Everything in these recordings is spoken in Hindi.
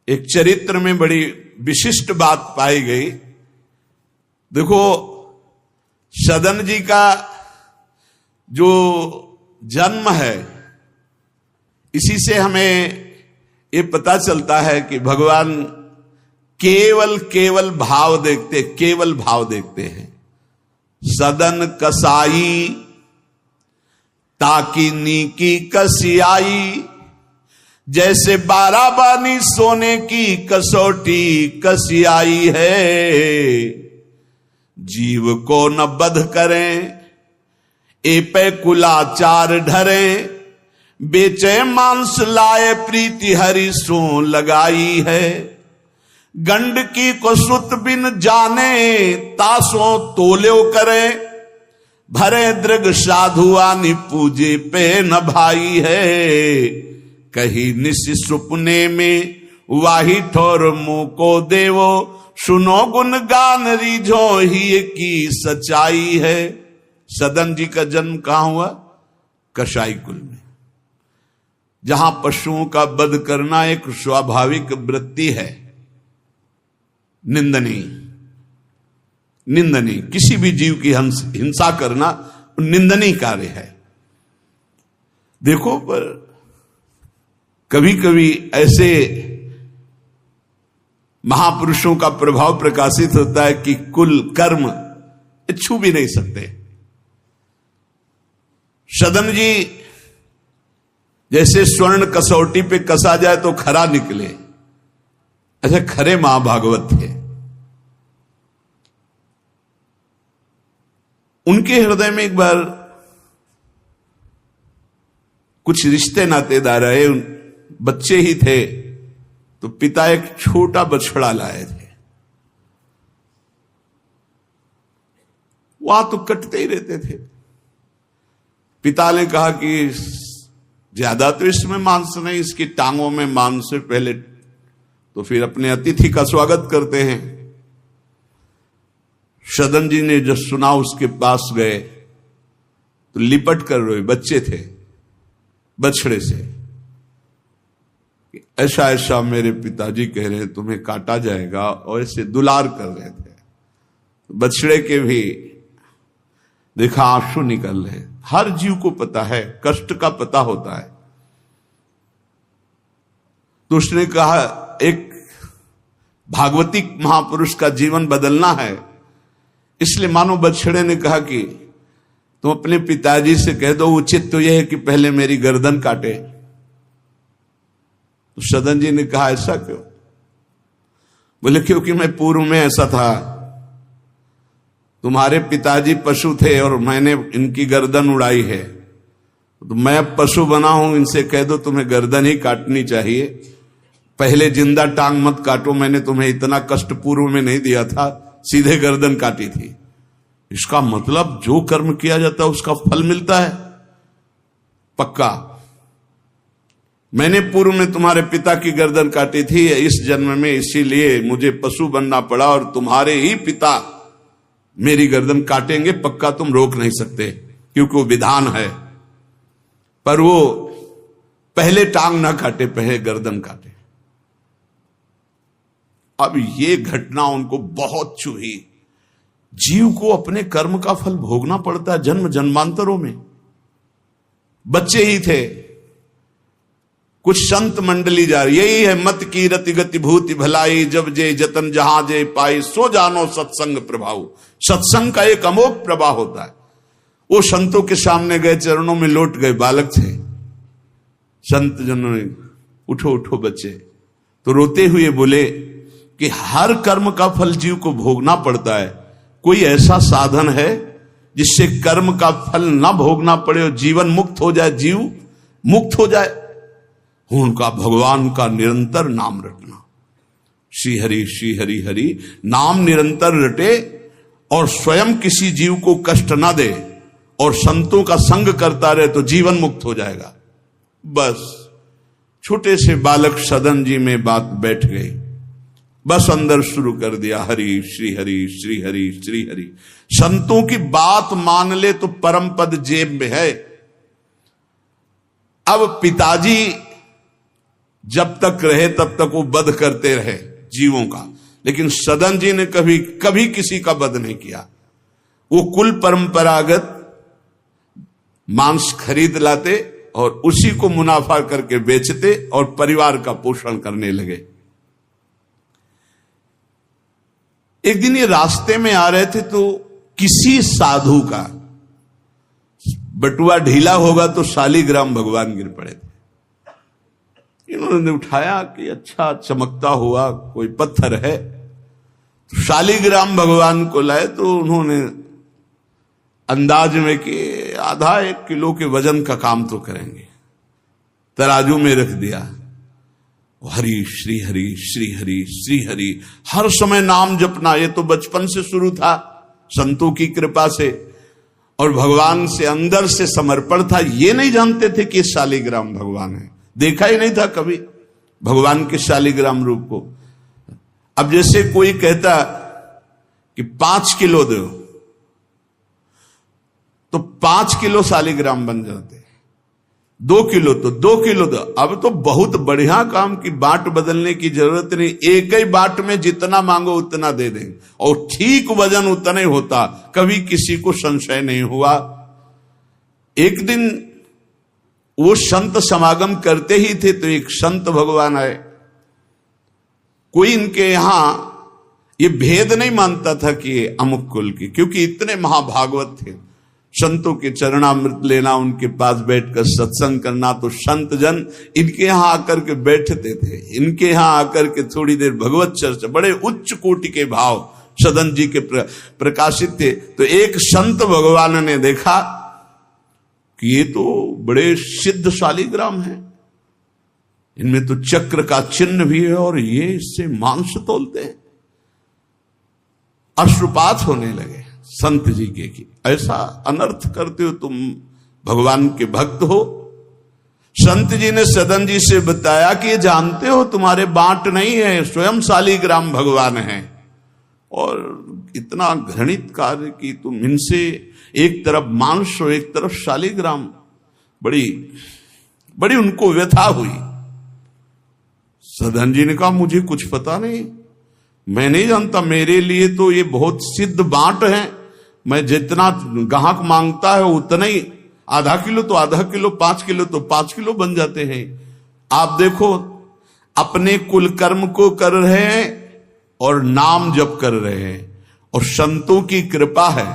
एक चरित्र में बड़ी विशिष्ट बात पाई गई। देखो, सदन जी का जो जन्म है, इसी से हमें ये पता चलता है कि भगवान केवल भाव देखते हैं। सदन कसाई ताकि नीकी कसियाई, जैसे बाराबानी सोने की कसौटी कसियाई है। जीव को न बध करें ए पे कुलाचार ढरे, बेचे मांस लाए प्रीति हरि सो लगाई है। गंडकी को सुत बिन जाने तासों तोल्यो करे, भरे दृग साधु आनि पूजे पे न भाई है। कही निस सुपने में वाही ठोर मुंह को देवो, सुनो गुण गान रीझो ही की सच्चाई है। सदन जी का जन्म कहां हुआ? कसाई कुल में, जहां पशुओं का वध करना एक स्वाभाविक वृत्ति है। निंदनीय किसी भी जीव की हिंसा करना निंदनीय कार्य है। देखो, पर कभी कभी ऐसे महापुरुषों का प्रभाव प्रकाशित होता है कि कुल कर्म छू भी नहीं सकते। सदन जी जैसे स्वर्ण कसौटी पे कसा जाए तो खरा निकले, ऐसे खरे महाभागवत थे। उनके हृदय में एक बार कुछ रिश्ते नातेदार आए, बच्चे ही थे, तो पिता एक छोटा बछड़ा लाए थे। वहां तो कटते ही रहते थे। पिता ने कहा कि ज्यादा तो इसमें मांस नहीं, इसकी टांगों में मांस से पहले तो फिर अपने अतिथि का स्वागत करते हैं। सदन जी ने जब सुना उसके पास गए तो लिपट कर रोए। बच्चे थे, बछड़े से, ऐसा ऐसा मेरे पिताजी कह रहे हैं तुम्हें काटा जाएगा, और ऐसे दुलार कर रहे थे। बछड़े के भी देखा आंसू निकल रहे। हर जीव को पता है, कष्ट का पता होता है। तो उसने कहा, एक भागवतिक महापुरुष का जीवन बदलना है, इसलिए मानो बछड़े ने कहा कि तुम अपने पिताजी से कह दो, उचित तो यह है कि पहले मेरी गर्दन काटे। तो सदन जी ने कहा, ऐसा क्यों? बोले, क्योंकि मैं पूर्व में ऐसा था, तुम्हारे पिताजी पशु थे और मैंने इनकी गर्दन उड़ाई है, तो मैं अब पशु बना हूं, इनसे कह दो तुम्हें गर्दन ही काटनी चाहिए, पहले जिंदा टांग मत काटो, मैंने तुम्हें इतना कष्ट पूर्व में नहीं दिया था, सीधे गर्दन काटी थी। इसका मतलब जो कर्म किया जाता है उसका फल मिलता है पक्का। मैंने पूर्व में तुम्हारे पिता की गर्दन काटी थी इस जन्म में, इसीलिए मुझे पशु बनना पड़ा, और तुम्हारे ही पिता मेरी गर्दन काटेंगे पक्का, तुम रोक नहीं सकते, क्योंकि वो विधान है। पर वो पहले टांग ना काटे, पहले गर्दन काटे। अब ये घटना उनको बहुत चुही। जीव को अपने कर्म का फल भोगना पड़ता है जन्म जन्मांतरों में। बच्चे ही थे, कुछ संत मंडली जा रही, यही है मत की रति गति भूति भलाई, जब जे जतन जहां जे पाई, सो जानो सत्संग प्रभाव। सत्संग का एक अमोघ प्रभाव होता है। वो संतों के सामने गए, चरणों में लौट गए, बालक थे। संत जनों ने, उठो उठो बच्चे, तो रोते हुए बोले कि हर कर्म का फल जीव को भोगना पड़ता है, कोई ऐसा साधन है जिससे कर्म का फल ना भोगना पड़े और जीवन मुक्त हो जाए, जीव मुक्त हो जाए? उनका भगवान का निरंतर नाम रटना, श्री हरि हरि नाम निरंतर रटे, और स्वयं किसी जीव को कष्ट ना दे, और संतों का संग करता रहे, तो जीवन मुक्त हो जाएगा। बस छोटे से बालक सदन जी में बात बैठ गई। बस अंदर शुरू कर दिया, हरि श्री हरि श्री हरि श्री हरि। संतों की बात मान ले तो परम पद जेब में है। अब पिताजी जब तक रहे तब तक वो वध करते रहे जीवों का, लेकिन सदन जी ने कभी कभी किसी का वध नहीं किया। वो कुल परंपरागत मांस खरीद लाते और उसी को मुनाफा करके बेचते और परिवार का पोषण करने लगे। एक दिन ये रास्ते में आ रहे थे तो किसी साधु का बटुआ ढीला होगा तो शालिग्राम भगवान गिर पड़े थे। इन्होंने उठाया कि अच्छा चमकता हुआ कोई पत्थर है, तो शालिग्राम भगवान को लाए तो उन्होंने अंदाज में कि आधा 1 किलो के वजन का काम तो करेंगे, तराजू में रख दिया। हरि श्री हरि श्री हरि श्री हरि, हर समय नाम जपना, ये तो बचपन से शुरू था संतों की कृपा से, और भगवान से अंदर से समर्पण था। ये नहीं जानते थे कि शालिग्राम भगवान है, देखा ही नहीं था कभी भगवान के शालिग्राम रूप को। अब जैसे कोई कहता कि 5 किलो दो तो 5 किलो शालिग्राम बन जाते, 2 किलो तो 2 किलो दो। अब तो बहुत बढ़िया काम की बाट बदलने की जरूरत नहीं, एक ही बाट में जितना मांगो उतना दे दें और ठीक वजन उतना ही होता, कभी किसी को संशय नहीं हुआ। एक दिन वो संत समागम करते ही थे तो एक संत भगवान आए। कोई इनके यहां ये भेद नहीं मानता था कि ये अमुक कुल की, क्योंकि इतने महाभागवत थे। संतों के चरणामृत लेना, उनके पास बैठकर सत्संग करना, तो संत जन इनके यहां आकर के बैठते थे, इनके यहां आकर के थोड़ी देर भगवत चर्चा, बड़े उच्च कोटि के भाव सदन जी के प्रकाशित थे। तो एक संत भगवान ने देखा कि ये तो बड़े सिद्ध शालिग्राम हैं, इनमें तो चक्र का चिन्ह भी है और ये इससे मांस तोलते हैं। अश्रुपात होने लगे संत जी के कि ऐसा अनर्थ करते हो तुम, भगवान के भक्त हो। संत जी ने सदन जी से बताया कि ये जानते हो तुम्हारे बाट नहीं है, स्वयं शालिग्राम भगवान है, और इतना घृणित कार्य कि तुम इनसे एक तरफ मांस और एक तरफ शालिग्राम, बड़ी बड़ी उनको व्यथा हुई। सदन जी ने कहा मुझे कुछ पता नहीं, मैं नहीं जानता, मेरे लिए तो ये बहुत सिद्ध बाट है, मैं जितना ग्राहक मांगता है उतना ही, आधा किलो तो आधा किलो, 5 किलो तो 5 किलो बन जाते हैं। आप देखो अपने कुल कर्म को कर रहे हैं और नाम जप कर रहे हैं और संतों की कृपा है।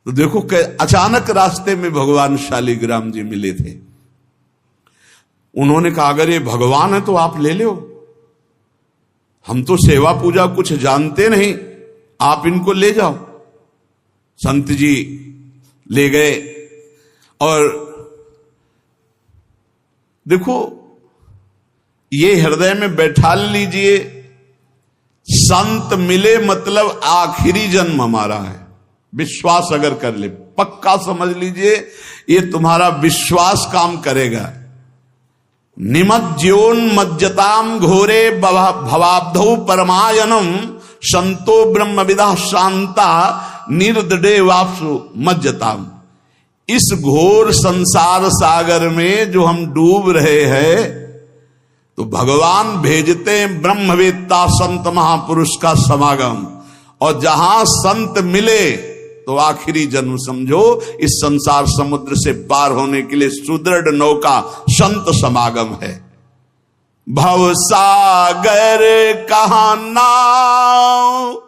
तो देखो अचानक रास्ते में भगवान शालिग्राम जी मिले थे। उन्होंने कहा अगर ये भगवान है तो आप ले लो, हम तो सेवा पूजा कुछ जानते नहीं, आप इनको ले जाओ। संत जी ले गए और देखो ये हृदय में बैठा लीजिए, संत मिले मतलब आखिरी जन्म हमारा है। विश्वास अगर कर ले, पक्का समझ लीजिए ये तुम्हारा विश्वास काम करेगा। निमज्जोन्मज्जताम घोरे भवाब्धौ परमायनम संतो ब्रह्म विदा शांता निर्दडे वापसु मज्जताम। इस घोर संसार सागर में जो हम डूब रहे हैं तो भगवान भेजते हैं ब्रह्मवेत्ता संत महापुरुष का समागम, और जहां संत मिले तो आखिरी जन्म समझो इस संसार समुद्र से पार होने के लिए सुदृढ़ नौका संत समागम है। भव सागर कहा नाव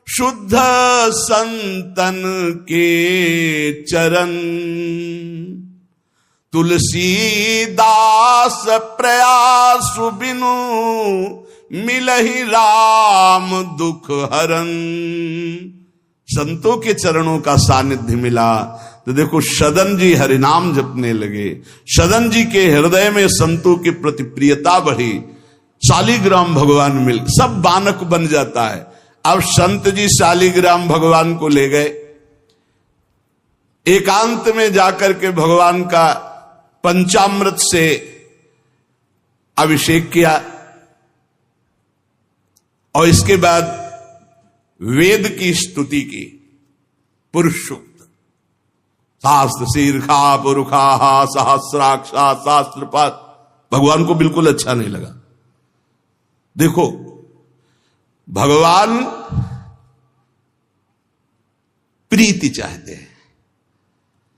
शुद्ध संतन के चरण, तुलसीदास प्रयास बिनु मिलहि राम दुख हरन। संतों के चरणों का सानिध्य मिला तो देखो सदन जी हरिनाम जपने लगे, सदन जी के हृदय में संतों की प्रति प्रियता बढ़ी, शालिग्राम भगवान मिल, सब बानक बन जाता है। अब संत जी शालिग्राम भगवान को ले गए, एकांत में जाकर के भगवान का पंचामृत से अभिषेक किया और इसके बाद वेद की स्तुति की, पुरुष सूक्त, शास्त्र शीर्षा पुरुषा सहस्राक्षा शास्त्रपद भगवान को बिल्कुल अच्छा नहीं लगा। देखो, भगवान प्रीति चाहते हैं,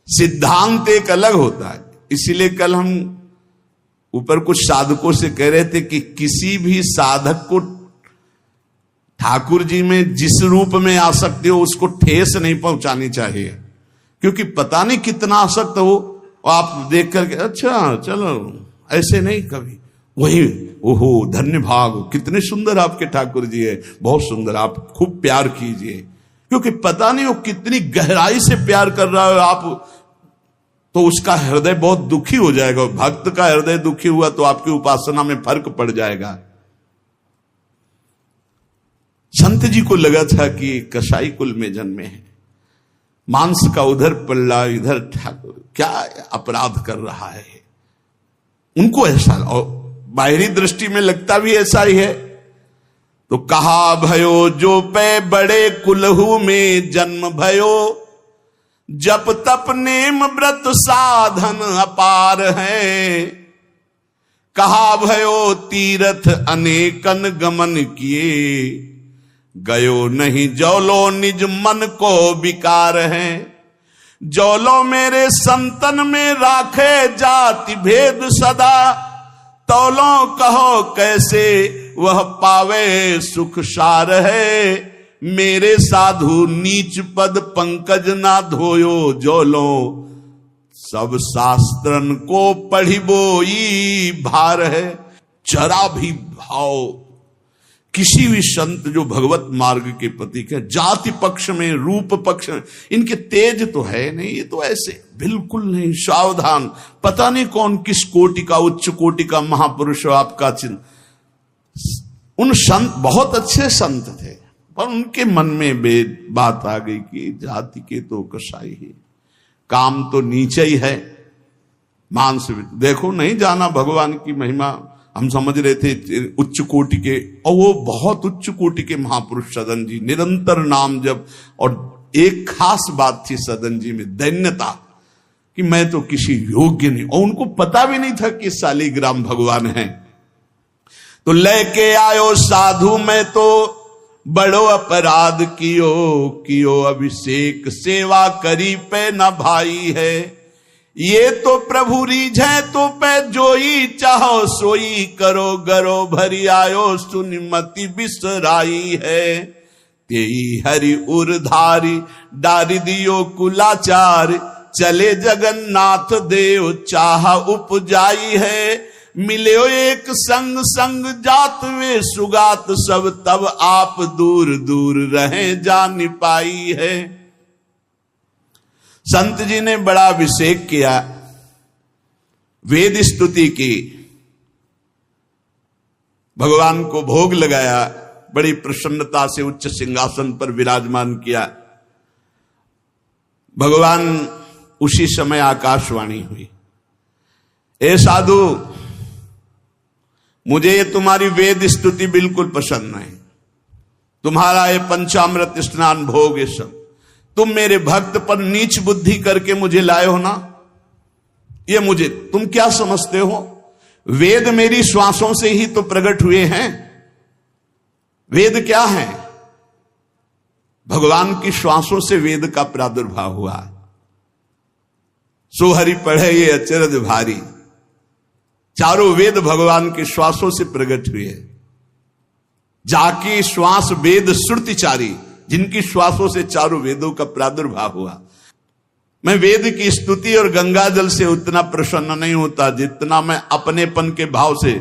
सिद्धांत एक अलग होता है। इसीलिए कल हम ऊपर कुछ साधकों से कह रहे थे कि किसी भी साधक को ठाकुर जी में जिस रूप में आसक्ति हो उसको ठेस नहीं पहुंचानी चाहिए, क्योंकि पता नहीं कितना आसक्त हो आप देख करके अच्छा चलो, ऐसे नहीं कभी वही ओहो धन्य भाग, कितने सुंदर आपके ठाकुर जी है, बहुत सुंदर, आप खूब प्यार कीजिए, क्योंकि पता नहीं वो कितनी गहराई से प्यार कर रहा है आप, तो उसका हृदय बहुत दुखी हो जाएगा। भक्त का हृदय दुखी हुआ तो आपकी उपासना में फर्क पड़ जाएगा। संत जी को लगा था कि कसाई कुल में जन्मे हैं, मांस का उधर पल्ला इधर ठाकुर, क्या अपराध कर रहा है, उनको ऐसा, और बाहरी दृष्टि में लगता भी ऐसा ही है। तो कहा भयो जो पे बड़े कुलहू में जन्म भयो, जप तप नेम व्रत साधन अपार है। कहा भयो तीर्थ अनेकन गमन किए, गयो नहीं जौलो निज मन को विकार है। जौलो मेरे संतन में राखे जाति भेद सदा, तौलो कहो कैसे वह पावे सुख सार है। मेरे साधु नीच पद पंकज ना धोयो, जोलो सब शास्त्रन को पढ़ी बोई भार है। जरा भी भाव किसी भी संत जो भगवत मार्ग के प्रतीक है, जाति पक्ष में रूप पक्ष में इनके तेज तो है नहीं, ये तो ऐसे बिल्कुल नहीं, सावधान, पता नहीं कौन किस कोटि का, उच्च कोटि का महापुरुष आपका चिन्ह। उन संत बहुत अच्छे संत थे, पर उनके मन में बात आ गई कि जाति के तो कसाई ही, काम तो नीचे ही है, मांस। देखो नहीं जाना भगवान की महिमा, हम समझ रहे थे उच्च कोटि के, और वो बहुत उच्च कोटि के महापुरुष सदन जी, निरंतर नाम जप। और एक खास बात थी सदन जी में, दैन्यता, कि मैं तो किसी योग्य नहीं, और उनको पता भी नहीं था कि शालिग्राम भगवान हैं। तो लेके आयो साधु, मैं तो बड़ो अपराध कियो अभिषेक, सेवा करी पे न भाई है। ये तो प्रभु रीझे तो पे जोई, चाहो सोई करो गरो भरी आयो, सुनिमति बिसराई है। तेई हरि उरधारी डारी दियो कुलाचार, चले जगन्नाथ देव चाह उपजाई है। मिले एक संग संग जात वे सुगात, सब तब आप दूर दूर रहे जान पाई है। संत जी ने बड़ा अभिषेक किया, वेद स्तुति की, भगवान को भोग लगाया, बड़ी प्रसन्नता से उच्च सिंहासन पर विराजमान किया। भगवान उसी समय आकाशवाणी हुई, ए साधु, मुझे ये तुम्हारी वेद स्तुति बिल्कुल पसंद नहीं, तुम्हारा ये पंचामृत स्नान भोग, ये सब तुम मेरे भक्त पर नीच बुद्धि करके मुझे लाए हो ना, ये मुझे तुम क्या समझते हो? वेद मेरी श्वासों से ही तो प्रकट हुए हैं। वेद क्या है? भगवान की श्वासों से वेद का प्रादुर्भाव हुआ। सोहरि पढ़े ये अचरज भारी, चारों वेद भगवान के श्वासों से प्रकट हुए। जाकी श्वास वेद श्रुतिचारी, जिनकी श्वासों से चारों वेदों का प्रादुर्भाव हुआ। मैं वेद की स्तुति और गंगा जल से उतना प्रसन्न नहीं होता जितना मैं अपनेपन के भाव से,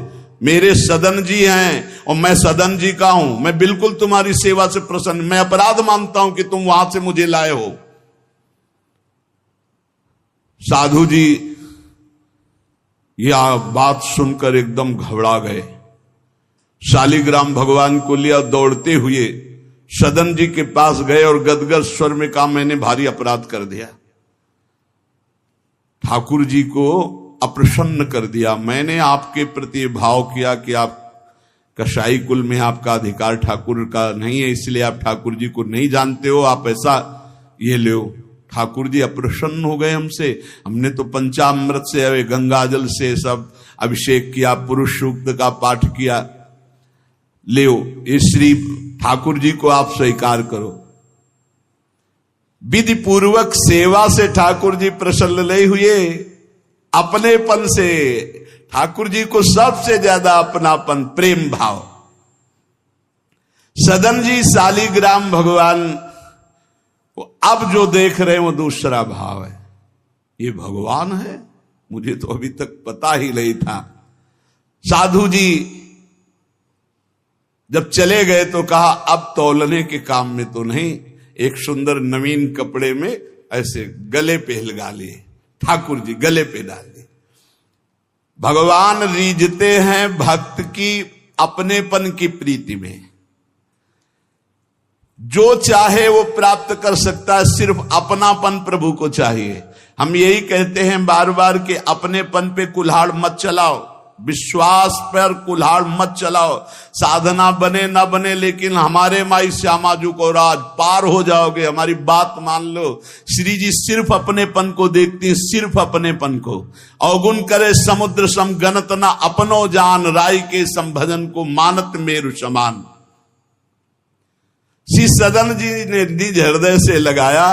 मेरे सदन जी हैं और मैं सदन जी का हूं, मैं बिल्कुल तुम्हारी सेवा से प्रसन्न, मैं अपराध मानता हूं कि तुम वहां से मुझे लाए हो। साधु जी यह बात सुनकर एकदम घबरा गए, शालिग्राम भगवान को लिया, दौड़ते हुए सदन जी के पास गए और गदगद स्वर में कहा, मैंने भारी अपराध कर दिया, ठाकुर जी को अप्रसन्न कर दिया। मैंने आपके प्रति भाव किया कि आप कसाई कुल में आपका अधिकार ठाकुर का नहीं है, इसलिए आप ठाकुर जी को नहीं जानते हो, आप ऐसा ये लो। ठाकुर जी अप्रसन्न हो गए हमसे, हमने तो पंचामृत से गंगा जल से सब अभिषेक किया, पुरुष सूक्त का पाठ किया, ले इस श्री ठाकुर जी को आप स्वीकार करो। विधि पूर्वक सेवा से ठाकुर जी प्रसन्न नहीं हुए, अपनेपन से ठाकुर जी को सबसे ज्यादा अपनापन, प्रेम भाव। सदन जी शालिग्राम भगवान अब जो देख रहे हैं वो दूसरा भाव है। ये भगवान है, मुझे तो अभी तक पता ही नहीं था। साधु जी जब चले गए तो कहा अब तौलने के काम में तो नहीं, एक सुंदर नवीन कपड़े में ऐसे गले पे लगा लिए, ठाकुर जी गले पे डाल दिए। भगवान रीझते हैं भक्त की अपनेपन की प्रीति में, जो चाहे वो प्राप्त कर सकता है, सिर्फ अपनापन प्रभु को चाहिए। हम यही कहते हैं बार बार कि अपनेपन पे कुल्हाड़ मत चलाओ, विश्वास पर कुल्हाड़ मत चलाओ। साधना बने ना बने, लेकिन हमारे माई श्यामा जी को राज पार हो जाओगे, हमारी बात मान लो। श्री जी सिर्फ अपनेपन को देखती, सिर्फ अपनेपन को। अवगुण करे समुद्र सम गणत न अपनो जान, राय के संभजन को मानत मेरु समान। श्री सदन जी ने निज हृदय से लगाया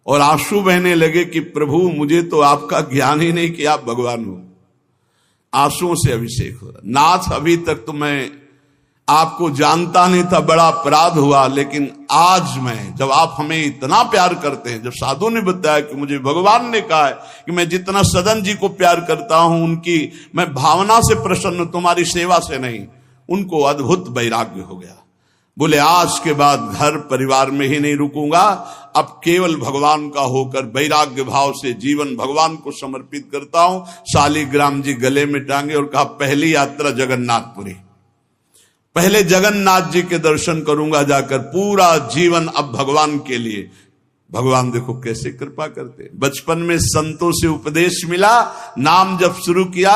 और आंसू बहने लगे कि प्रभु मुझे तो आपका ज्ञान ही नहीं कि आप भगवान हो। आंसुओं से अभिषेक हो रहा, नाथ अभी तक तो मैं आपको जानता नहीं था, बड़ा अपराध हुआ, लेकिन आज मैं, जब आप हमें इतना प्यार करते हैं, जब साधु ने बताया कि मुझे भगवान ने कहा है कि मैं जितना सदन जी को प्यार करता हूं, उनकी मैं भावना से प्रसन्न, तुम्हारी सेवा से नहीं, उनको अद्भुत वैराग्य हो गया। बोले आज के बाद घर परिवार में ही नहीं रुकूंगा, अब केवल भगवान का होकर वैराग्य भाव से जीवन भगवान को समर्पित करता हूं। शालिग्राम जी गले में टांगे और कहा पहली यात्रा जगन्नाथपुरी, पहले जगन्नाथ जी के दर्शन करूंगा जाकर, पूरा जीवन अब भगवान के लिए। भगवान देखो कैसे कृपा करते। बचपन में संतों से उपदेश मिला, नाम जब शुरू किया,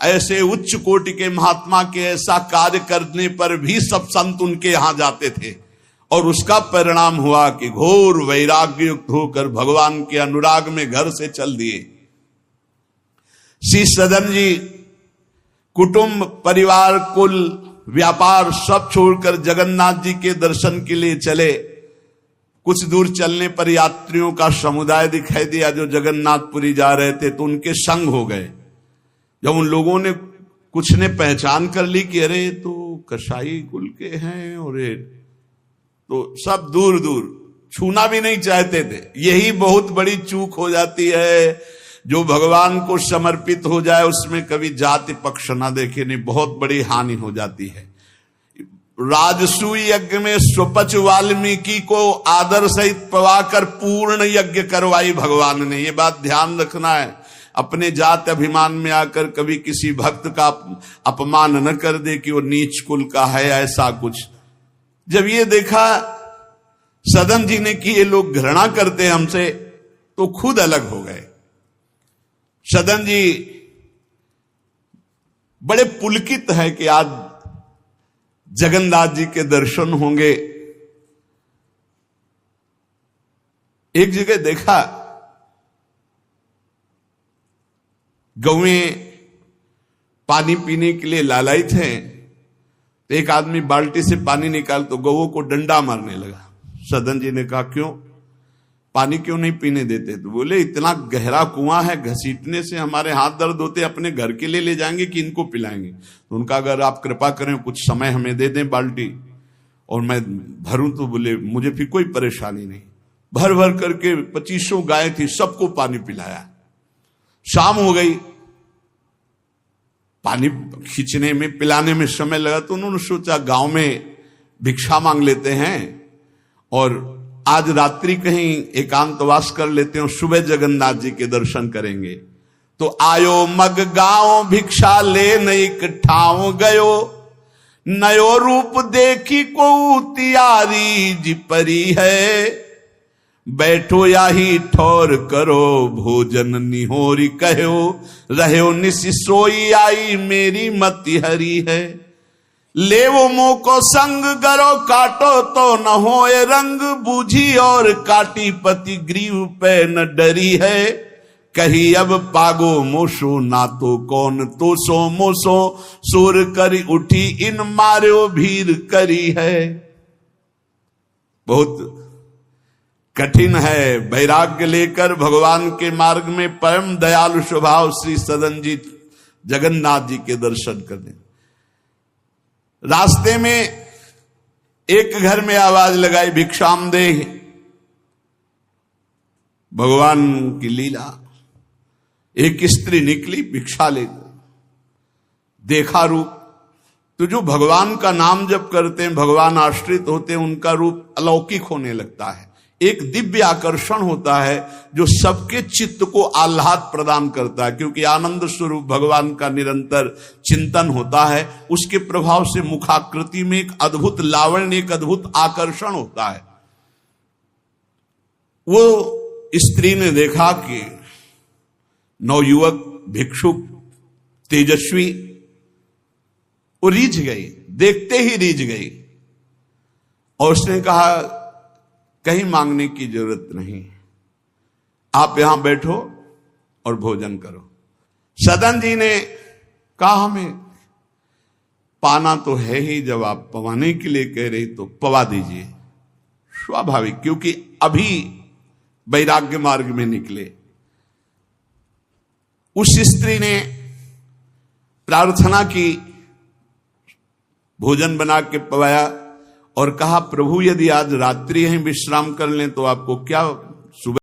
ऐसे उच्च कोटि के महात्मा के ऐसा कार्य करने पर भी सब संत उनके यहां जाते थे, और उसका परिणाम हुआ कि घोर वैराग्य युक्त होकर भगवान के अनुराग में घर से चल दिए। श्री सदन जी कुटुंब परिवार कुल व्यापार सब छोड़कर जगन्नाथ जी के दर्शन के लिए चले। कुछ दूर चलने पर यात्रियों का समुदाय दिखाई दिया जो जगन्नाथपुरी जा रहे थे, तो उनके संग हो गए। जब उन लोगों ने कुछ ने पहचान कर ली कि अरे तो कसाई कुल के हैं, और तो सब दूर दूर छूना भी नहीं चाहते थे। यही बहुत बड़ी चूक हो जाती है, जो भगवान को समर्पित हो जाए उसमें कभी जाति पक्ष ना देखे, नहीं बहुत बड़ी हानि हो जाती है। राजसूय यज्ञ में स्वपच वाल्मीकि को आदर सहित पवाकर पूर्ण यज्ञ करवाई भगवान ने, ये बात ध्यान रखना है। अपने जात अभिमान में आकर कभी किसी भक्त का अपमान न कर दे कि वो नीच कुल का है, ऐसा कुछ। जब ये देखा सदन जी ने कि ये लोग घृणा करते हमसे, तो खुद अलग हो गए। सदन जी बड़े पुलकित है कि आज जगन्नाथ जी के दर्शन होंगे। एक जगह देखा गौएं पानी पीने के लिए लालायित हैं, तो एक आदमी बाल्टी से पानी निकाल तो गौओं को डंडा मारने लगा। सदन जी ने कहा क्यों, पानी क्यों नहीं पीने देते? तो बोले इतना गहरा कुआं है, घसीटने से हमारे हाथ दर्द होते, अपने घर के लिए ले जाएंगे कि इनको पिलाएंगे? तो उनका अगर आप कृपा करें कुछ समय हमें दे दें बाल्टी और मैं भरूं, तो बोले मुझे फिर कोई परेशानी नहीं। भर भर करके 2500 गाय थी, सबको पानी पिलाया। शाम हो गई, पानी खींचने में पिलाने में समय लगा, तो उन्होंने सोचा गांव में भिक्षा मांग लेते हैं और आज रात्रि कहीं एकांतवास कर लेते हैं, सुबह जगन्नाथ जी के दर्शन करेंगे। तो आयो मग गांव भिक्षा ले नई ठाव गयो, नयो रूप देखी को तियारी जी परी है, बैठो या ही ठौर करो भोजन निहोरी कहो, रहो निसि सोई आई मेरी मति हरी है। लेवो मुंह को संग गरो काटो तो न होए रंग, बूझी और काटी पति ग्रीव पे न डरी है, कही अब पागो मोसो ना तो कौन तो सो मोसो, सुर करी उठी इन मार्यो भीर करी है। बहुत कठिन है वैराग्य लेकर भगवान के मार्ग में परम दयालु स्वभाव श्री सदन जी जगन्नाथ जी के दर्शन करने। रास्ते में एक घर में आवाज लगाई भिक्षाम दे, भगवान की लीला। एक स्त्री निकली भिक्षा लेकर, देखा रूप तो जो भगवान का नाम जप करते हैं, भगवान आश्रित होते हैं, उनका रूप अलौकिक होने लगता है। एक दिव्य आकर्षण होता है जो सबके चित्त को आह्लाद प्रदान करता है, क्योंकि आनंद स्वरूप भगवान का निरंतर चिंतन होता है। उसके प्रभाव से मुखाकृति में एक अद्भुत लावण्य, एक अद्भुत आकर्षण होता है। वो स्त्री ने देखा कि नवयुवक भिक्षुक तेजस्वी, वो रीझ गई, देखते ही रीझ गई, और उसने कहा कहीं मांगने की जरूरत नहीं, आप यहां बैठो और भोजन करो। सदन जी ने कहा हमें पाना तो है ही, जब आप पवाने के लिए कह रही तो पवा दीजिए। स्वाभाविक, क्योंकि अभी वैराग्य मार्ग में निकले। उस स्त्री ने प्रार्थना की, भोजन बना के पवाया और कहा प्रभु यदि आज रात्रि है विश्राम कर लें तो आपको क्या, सुबह